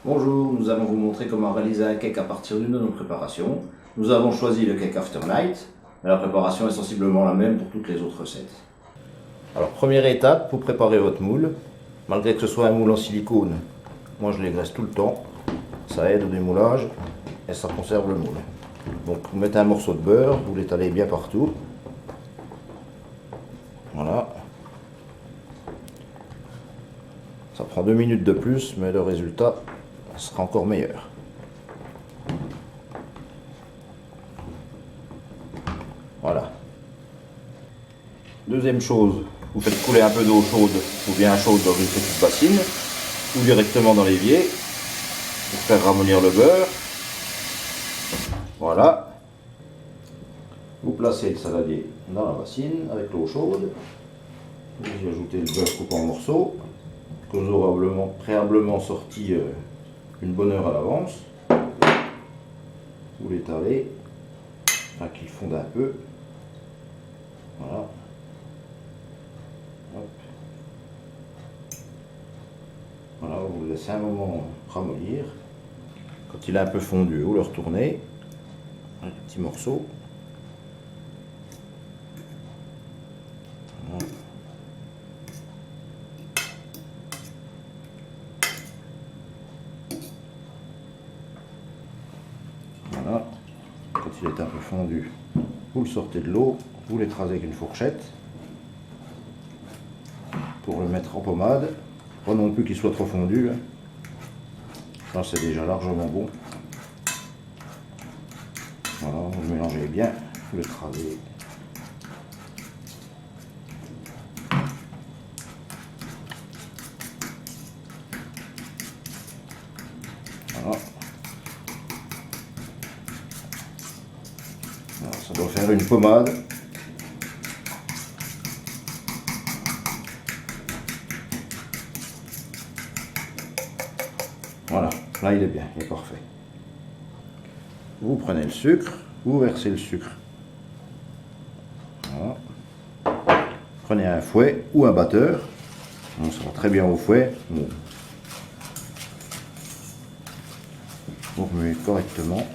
Bonjour, nous allons vous montrer comment réaliser un cake à partir d'une de nos préparations. Nous avons choisi le cake After Night, mais la préparation est sensiblement la même pour toutes les autres recettes. Alors première étape, pour préparer votre moule, malgré que ce soit un moule en silicone, moi je les graisse tout le temps, ça aide au démoulage et ça conserve le moule. Donc vous mettez un morceau de beurre, vous l'étalez bien partout. Voilà. Ça prend 2 minutes de plus, mais le résultat sera encore meilleur. Voilà. Deuxième chose, vous faites couler un peu d'eau chaude ou bien chaude dans une petite bassine ou directement dans l'évier pour faire ramollir le beurre. Voilà. Vous placez le saladier dans la bassine avec l'eau chaude. Vous y ajoutez le beurre coupé en morceaux que vous aurez préalablement sorti une bonne heure à l'avance. Vous l'étalez afin qu'il fonde un peu. Voilà. Hop. Voilà, vous le laissez un moment ramollir. Quand il est un peu fondu, vous le retournez. Un petit morceau. Voilà. Quand il est un peu fondu, vous le sortez de l'eau, vous l'écrasez avec une fourchette pour le mettre en pommade. Pas non plus qu'il soit trop fondu. Ça c'est déjà largement bon. Voilà, vous le mélangez bien, vous l'écrasez. Voilà. Alors, ça doit faire une pommade. Voilà, là il est bien, il est parfait. Vous prenez le sucre, vous versez le sucre. Voilà. Prenez un fouet ou un batteur. Bon, ça va très bien au fouet. Bon. Vous remuez correctement.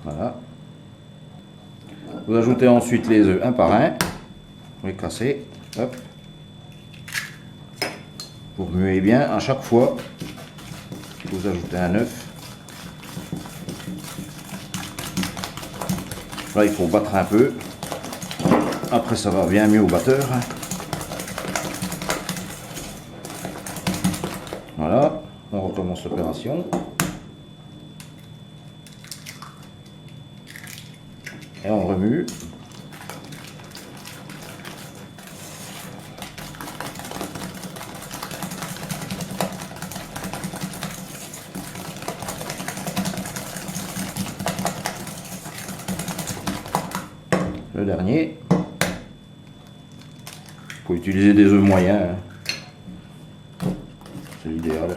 Voilà. Vous ajoutez ensuite les œufs un par un. Vous les cassez. Hop. Vous remuez bien à chaque fois. Vous ajoutez un œuf. Là, il faut battre un peu. Après, ça va bien mieux au batteur. Voilà. On recommence l'opération. Et on remue. Le dernier. Vous pouvez utiliser des œufs moyens. C'est l'idéal.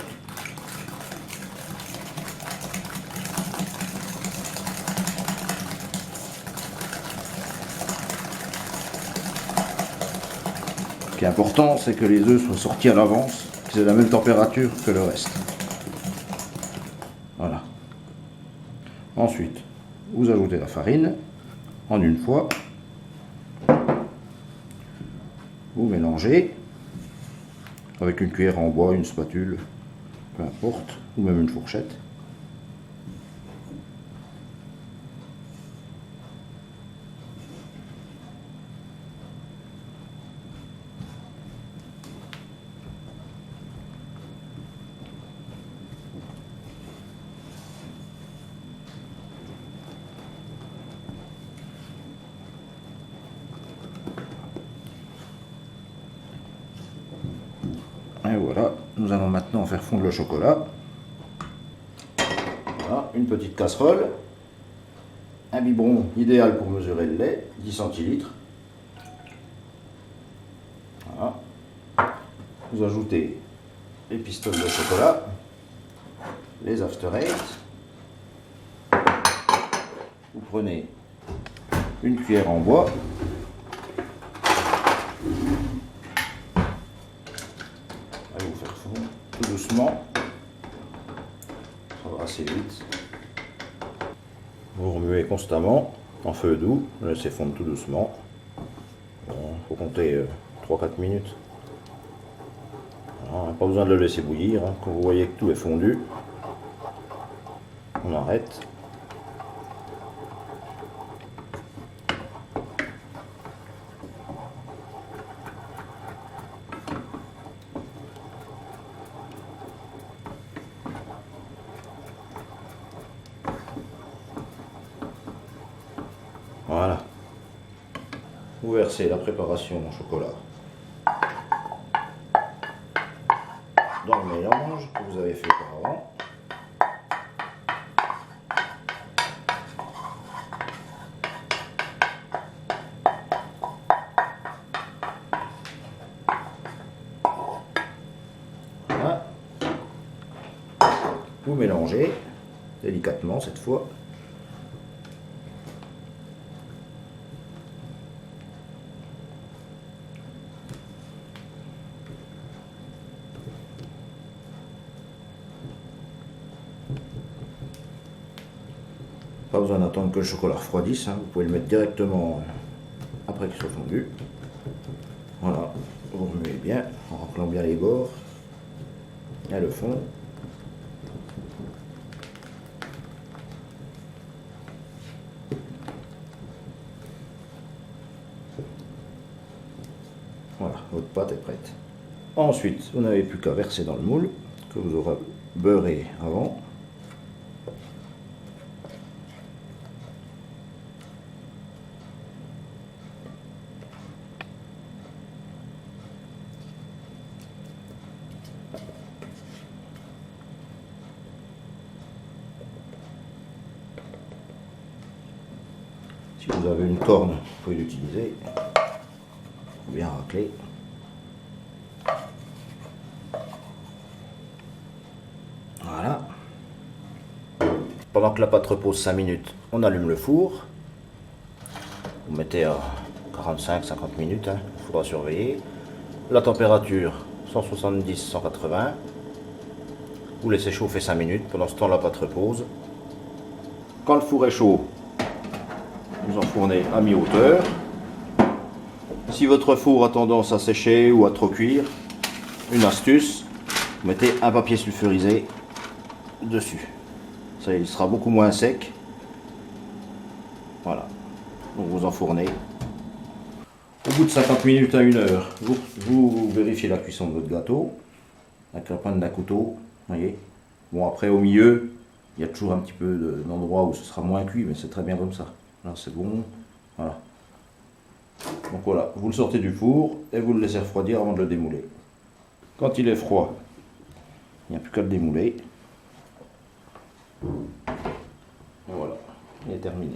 Ce qui est important, c'est que les œufs soient sortis à l'avance, qu'ils aient la même température que le reste. Voilà. Ensuite, vous ajoutez la farine en une fois. Vous mélangez avec une cuillère en bois, une spatule, peu importe, ou même une fourchette. Et voilà, nous allons maintenant faire fondre le chocolat. Voilà, une petite casserole, un biberon idéal pour mesurer le lait, 10 centilitres. Voilà. Vous ajoutez les pistolets de chocolat, les After Eight, prenez une cuillère en bois. Allez vous faire fondre tout doucement. Ça va assez vite. Vous remuez constamment en feu doux. Laissez fondre tout doucement. Il faut compter 3-4 minutes. Voilà, pas besoin de le laisser bouillir. Hein. Quand vous voyez que tout est fondu, on arrête. Voilà. Vous versez la préparation au chocolat dans le mélange que vous avez fait auparavant. Voilà. Vous mélangez délicatement cette fois. Pas besoin d'attendre que le chocolat refroidisse, hein. Vous pouvez le mettre directement après qu'il soit fondu. Voilà, vous remuez bien en raclant bien les bords et le fond. Voilà, votre pâte est prête. Ensuite, vous n'avez plus qu'à verser dans le moule que vous aurez beurré avant. Si vous avez une corne, vous pouvez l'utiliser. Bien racler. Voilà. Pendant que la pâte repose 5 minutes, on allume le four. Vous mettez à 45-50 minutes, hein. Il faudra surveiller. La température 170-180. Vous laissez chauffer 5 minutes. Pendant ce temps, la pâte repose. Quand le four est chaud, vous enfournez à mi-hauteur. Si votre four a tendance à sécher ou à trop cuire, une astuce, vous mettez un papier sulfurisé dessus. Ça, il sera beaucoup moins sec. Voilà. Donc vous enfournez. Au bout de 50 minutes à 1 heure, vous vérifiez la cuisson de votre gâteau avec la pointe d'un couteau. Voyez. Bon, après au milieu, il y a toujours un petit peu d'endroit où ce sera moins cuit, mais c'est très bien comme ça. Là c'est bon. Voilà. Donc voilà, vous le sortez du four et vous le laissez refroidir avant de le démouler. Quand il est froid, il n'y a plus qu'à le démouler. Et voilà, il est terminé.